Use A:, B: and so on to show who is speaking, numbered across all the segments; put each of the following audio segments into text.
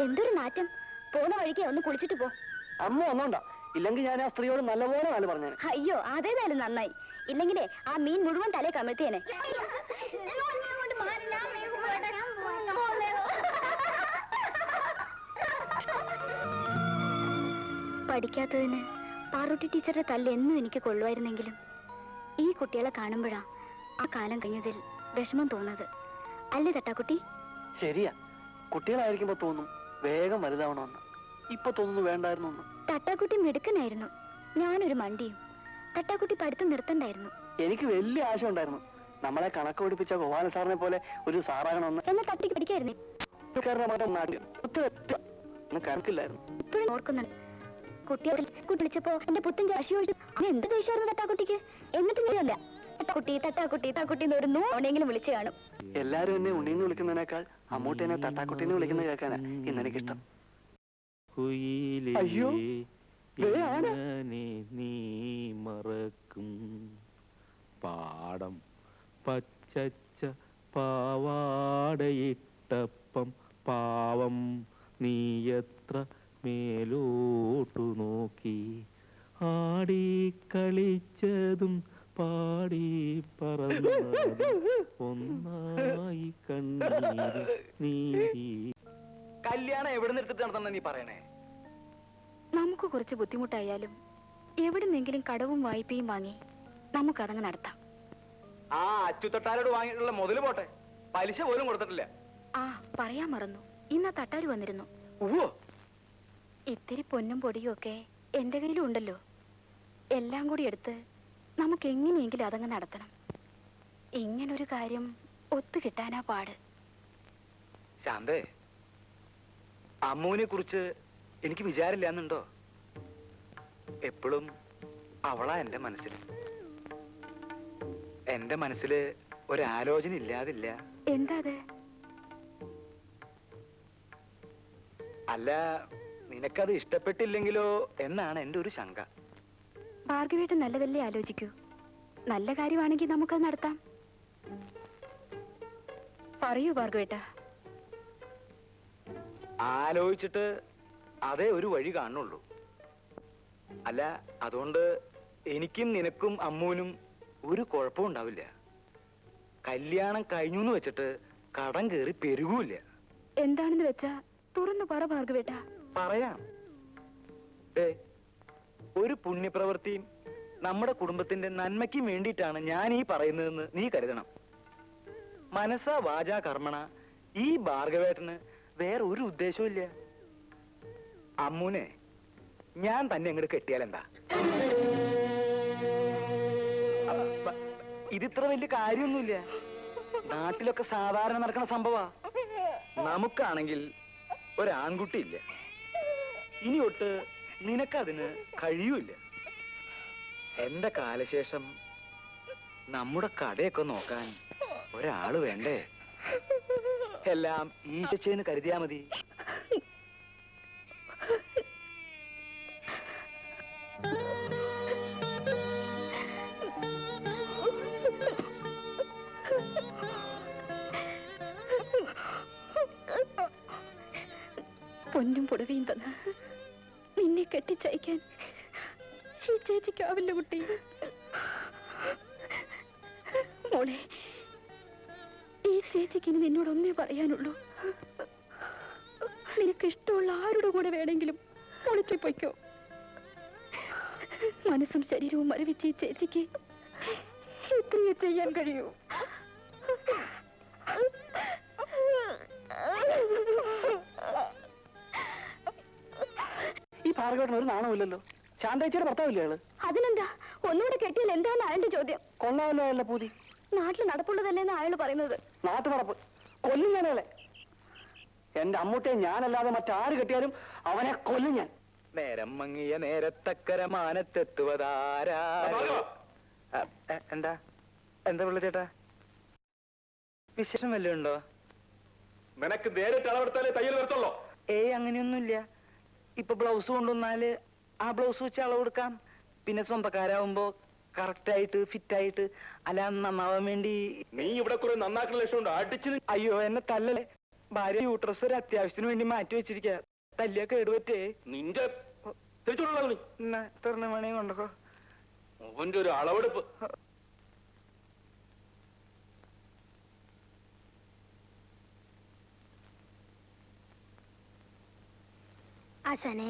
A: എന്തൊരു നാറ്റം. പോണ വഴിക്ക് ഒന്ന് കുളിച്ചിട്ട് പോ.
B: അമ്മ ഒന്നോണ്ട, ഇല്ലെങ്കിൽ ഞാൻ ആ സ്ത്രീയോട് നല്ലപോലെ നാല് പറഞ്ഞു.
A: അയ്യോ അതേതായാലും നന്നായി. ഇല്ലെങ്കിലേ ആ മീൻ മുഴുവൻ തലേ കമഴ്ത്തിയേനെ. പഠിക്കാത്തതിന് പാറൂട്ടി ടീച്ചറുടെ തല്ല് എന്നും എനിക്ക് കൊള്ളുമായിരുന്നെങ്കിലും ഈ കുട്ടികളെ കാണുമ്പോഴാ ആ കാലം കഴിഞ്ഞതിൽ വിഷമം തോന്നുന്നത്. അല്ലേ തട്ടാക്കുട്ടി?
B: ശരിയാ, കുട്ടികളായിരിക്കുമ്പോ തോന്നും വേഗം വലുതാവണമെന്ന്. ഇപ്പൊ തോന്നുന്നു വേണ്ടായിരുന്നു.
A: തട്ടാക്കുട്ടി മിടുക്കനായിരുന്നു, ഞാനൊരു മണ്ടിയും. തട്ടാക്കുട്ടി പഠിത്തം നിർത്തണ്ടായിരുന്നു. എനിക്ക്
B: വലിയ ആശ ഉണ്ടായിരുന്നു, നമ്മളെ കണക്ക് പഠിപ്പിച്ച ഗോപാല സാറിനെ പോലെ ഒരു സാറാകണമെന്ന്.
A: എന്നാ തട്ടിക്ക് പഠിക്കായിരുന്നു.
B: കണക്കില്ലായിരുന്നു.
A: ഇപ്പോഴും ഓർക്കുന്നുണ്ട്, കുട്ടിയെ വിളിച്ചപ്പോ എന്റെ പുത്തൻ കാശി ഒഴിച്ചു എന്ത് ദേഷ്യമായിരുന്നു തട്ടാക്കുട്ടിക്ക്. എന്നിട്ട് നീയല്ല തട്ടാക്കുട്ടി തട്ടാക്കുട്ടി തട്ടാക്കുട്ടി ഒരു നോണെങ്കിലും വിളിച്ചു കാണും.
B: എല്ലാരും എന്നെ ഉണ്ണീന്ന് വിളിക്കുന്നതിനേക്കാൾ അമ്മൂട്ടിനെ തട്ടാക്കുട്ടീന്ന് വിളിക്കുന്നത് കേൾക്കാനാ ഇന്നെനിക്കിഷ്ടം. അയ്യോ
C: നീ മറക്കും പാടം പച്ചച്ച പാവാടയിട്ടപ്പം പാവം നീ എത്ര മേലോട്ടു നോക്കി ആടി കളിച്ചതും പാടി പറന്നതും ഒന്നായി കണ്ണീര് നീ.
B: കല്യാണം എവിടെ നിർത്തിട്ട് നടത്തണം നീ പറയണേ?
A: നമുക്ക് കുറച്ച് ബുദ്ധിമുട്ടായാലും എവിടുന്നെങ്കിലും കടവും വായ്പയും വാങ്ങി നമുക്കതങ്ങ് നടത്താം.
B: ആ അച്ചുതൊട്ടാരോട് വാങ്ങിയിട്ടുള്ള മുതല് പോട്ടെ, പലിശ പോലും കൊടുത്തിട്ടില്ല.
A: ആ പറയാൻ മറന്നു, ഇന്ന് തട്ടാര് വന്നിരുന്നു. ഇത്തിരി പൊന്നും പൊടിയും ഒക്കെ എന്റെ കയ്യിലും ഉണ്ടല്ലോ. എല്ലാം കൂടി എടുത്ത് നമുക്ക് എങ്ങനെയെങ്കിലും അതങ്ങ് നടത്തണം. ഇങ്ങനൊരു കാര്യം ഒത്തു കിട്ടാനാ പാട്.
B: ശാന്തേ, അമ്മൂനെ കുറിച്ച് എനിക്ക് വിചാരില്ലാന്നുണ്ടോ? എപ്പോഴും അവളാ എന്റെ മനസ്സിൽ. എന്റെ മനസ്സില് ഒരാലോചന ഇല്ലാതില്ല.
A: എന്താ അത്?
B: അല്ല, നിനക്കത് ഇഷ്ടപ്പെട്ടില്ലെങ്കിലോ എന്നാണ് എന്റെ ഒരു ശങ്ക.
A: ഭാർഗവേട്ടൻ നല്ലതല്ലേ ആലോചിക്കൂ. നല്ല കാര്യമാണെങ്കിൽ നമുക്കത് നടത്താം. പറയൂ ഭാർഗവേട്ട.
B: ആലോചിച്ചിട്ട് അതേ ഒരു വഴി കാണുള്ളൂ. അല്ല, അതുകൊണ്ട് എനിക്കും നിനക്കും അമ്മൂനും ഒരു കുഴപ്പവും ഉണ്ടാവില്ല. കല്യാണം കഴിഞ്ഞു എന്ന് വെച്ചിട്ട് കടം കയറി പെരുകൂല്ല.
A: എന്താണെന്ന് വെച്ചാ തുറന്നു പറ ഭാർഗവേട്ട.
B: പറയാം. ഒരു പുണ്യപ്രവൃത്തിയും നമ്മുടെ കുടുംബത്തിന്റെ നന്മയ്ക്കും വേണ്ടിയിട്ടാണ് ഞാൻ ഈ പറയുന്നതെന്ന് നീ കരുതണം. മനസ്സാ വാചാ കർമ്മണ ഈ ഭാർഗവേട്ടന് വേറെ ഒരു ഉദ്ദേശവും ഇല്ല. അമ്മൂനെ ഞാൻ തന്നെ അങ്ങോട്ട് കെട്ടിയാലെന്താ? ഇതിത്ര വലിയ കാര്യമൊന്നുമില്ല. നാട്ടിലൊക്കെ സാധാരണ നടക്കുന്ന സംഭവ. നമുക്കാണെങ്കിൽ ഒരാൺകുട്ടിയില്ല. ഇനി തൊട്ട് നിനക്കതിന് കഴിയൂല. എന്റെ കാലശേഷം നമ്മുടെ കടയൊക്കെ നോക്കാൻ ഒരാള് വേണ്ടേ? എല്ലാം ഈശോന്ന് കരുതിയാ മതി.
A: പൊന്നും പുടവയും തന്ന് നിന്നെ കെട്ടിച്ചയക്കാൻ ഈ ചേച്ചിക്കാവില്ല കുട്ടി. മോളെ, ഈ ചേച്ചിക്ക് ഇനി നിന്നോടൊന്നേ പറയാനുള്ളൂ. നിനക്ക് ഇഷ്ടമുള്ള ആരുടെ കൂടെ വേണമെങ്കിലും ഒളിച്ചു പൊയ്ക്കോ. മനസ്സും ശരീരവും മരവിച്ച് ഈ ചേച്ചിക്ക് എത്രയേ ചെയ്യാൻ കഴിയൂ.
B: ഈ ഭാർഗവന് ഒരു നാണമില്ലല്ലോ. ശാന്തേച്ചിയുടെ ഭർത്താവില്ലേ ആള്?
A: അതിനെന്താ, ഒന്നുകൂടെ കെട്ടിയാൽ എന്താന്ന് അയാളുടെ ചോദ്യം.
B: കൊള്ളാമല്ലോ അയാളുടെ പൂതി.
A: നാട്ടിൽ നടപ്പുള്ളതല്ലേന്ന് അയാൾ പറയുന്നത്.
B: നാട്ടു നടപ്പ് കൊല്ലും ഞാനയാളെ. എന്റെ അമ്മൂട്ടിയെ ഞാനല്ലാതെ മറ്റാര് കെട്ടിയാലും അവനെ കൊല്ലും ഞാൻ. നേരം മങ്ങിയ നേരത്തക്കര മാനത്തെത്തുവതാരാ? എന്താ എന്താ പിള്ള ചേട്ടാ, വിശേഷം വല്ലതും ഉണ്ടോ?
D: നിനക്ക് നേരിട്ട് അളവെടുത്താലേ തയ്യൽ വരത്തുള്ളോ?
B: അങ്ങനെയൊന്നുമില്ല. ഇപ്പൊ ബ്ലൗസ് കൊണ്ടുവന്നാല് ആ ബ്ലൗസ് വെച്ച് അളവെടുക്കാം. പിന്നെ സ്വന്തക്കാരാവുമ്പോ കറക്റ്റായിട്ട് ഫിറ്റായിട്ട് അല്ല നന്നാവാൻ വേണ്ടി.
D: നീ ഇവിടെ കുറെ നന്നാക്കുന്ന ലക്ഷ്യമുണ്ടോ? അടിച്ചു.
B: അയ്യോ, എന്നെ തല്ലല്ലേ. ഭാര്യ യൂട്രസ് ഒരു അത്യാവശ്യത്തിന് വേണ്ടി മാറ്റി വെച്ചിരിക്ക. തല്ലിയ കേടുപറ്റേ.
D: നിന്റെ തിരിച്ചുള്ള
B: തുറന്ന മണി കൊണ്ടോ.
D: അവന്റെ ഒരു അളവെടുപ്പ്.
A: ആശാനേ,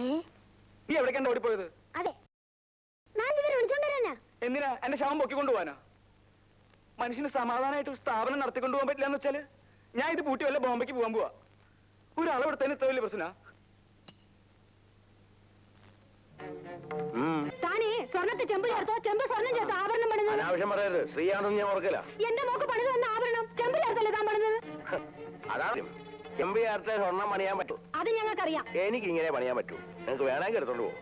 B: നീ എവിടേക്കാണ് ഓടിപ്പോയത്?
A: അതെ, ഞാൻ ഇവരെ വിളിച്ചോണ്ടരാനാ.
B: എന്തിനാ? എന്റെ ശവം പൊക്കിക്കൊണ്ടുപോവാനാ? മനുഷ്യന് സമാധാനമായിട്ട് ഒരു സ്ഥാപനം നടത്തിക്കൊണ്ടുപോകാൻ പറ്റില്ല എന്ന് വെച്ചാല് ഞാൻ ഇത് പൂട്ടി വല്ല ബോംബെക്ക് പോകാൻ പോവാ. ഒരു അളവെടുത്തതിന് ഇത്ര വലിയ പ്രശ്ന.
A: താനേ സ്വർണ്ണത്തെ ചെമ്പ് ചേർത്തോ, ചെമ്പ് സ്വർണ്ണം ചേർത്തോ ആഭരണം പണിത്?
E: അനാവശ്യം പറയരുത്. ശ്രീയാണെന്ന് ഞാൻ ഓർക്കില്ല.
A: എന്റെ മോക്ക് പണിത് വന്ന ആഭരണം ചെമ്പ് ചേർത്തല്ലേ താൻ പണിത്?
E: അതാണ് ചെമ്പ് ചേർത്ത് സ്വർണ്ണം പണിയാൻ പറ്റൂ.
A: അത് ഞങ്ങൾക്കറിയാം.
E: എനിക്ക് ഇങ്ങനെ പണിയാൻ പറ്റൂ. നിങ്ങൾക്ക് വേണമെങ്കിൽ എടുത്തോണ്ട് പോകും.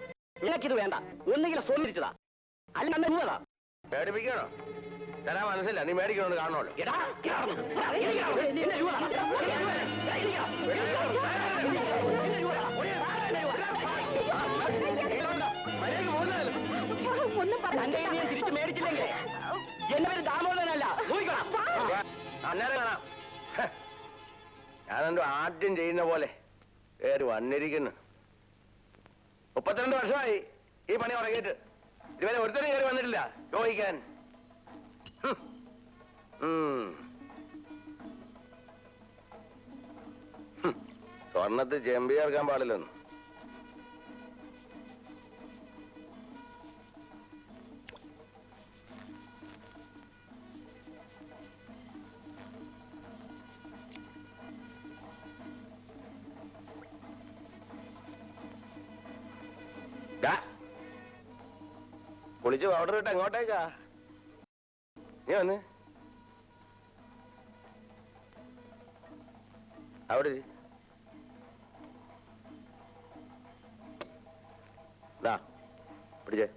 B: നിനക്കിത് വേണ്ട. ഒന്നുകിൽ സ്വന്നിരിച്ചതാ, അല്ലെങ്കിൽ മൂന്നതാ.
E: മേടിപ്പിക്കണോ? തരാൻ മനസ്സില്ല. നീ മേടിക്കണോന്ന് കാണണമല്ലോ.
A: ഒന്നും
B: തിരിച്ചു മേടിച്ചില്ലെങ്കിൽ എന്റെ പേര് ദാമോദരനല്ല.
E: അന്നേരം കാണാം. ഞാനെന്തോ ആദ്യം ചെയ്യുന്ന പോലെ കയറി വന്നിരിക്കുന്നു. 32 വർഷമായി ഈ പണി ഉറങ്ങിയിട്ട്. ഇതുവരെ ഒരുത്തരും കയറി വന്നിട്ടില്ല ചോദിക്കാൻ. സ്വർണ്ണത്തിൽ ചെമ്പി ചേർക്കാൻ പാടില്ലെന്ന്. കുളിച്ച് പൗഡർ ഇട്ട് എങ്ങോട്ടേക്കാ? നീ വന്ന് അവിടെ പിടിച്ചേ.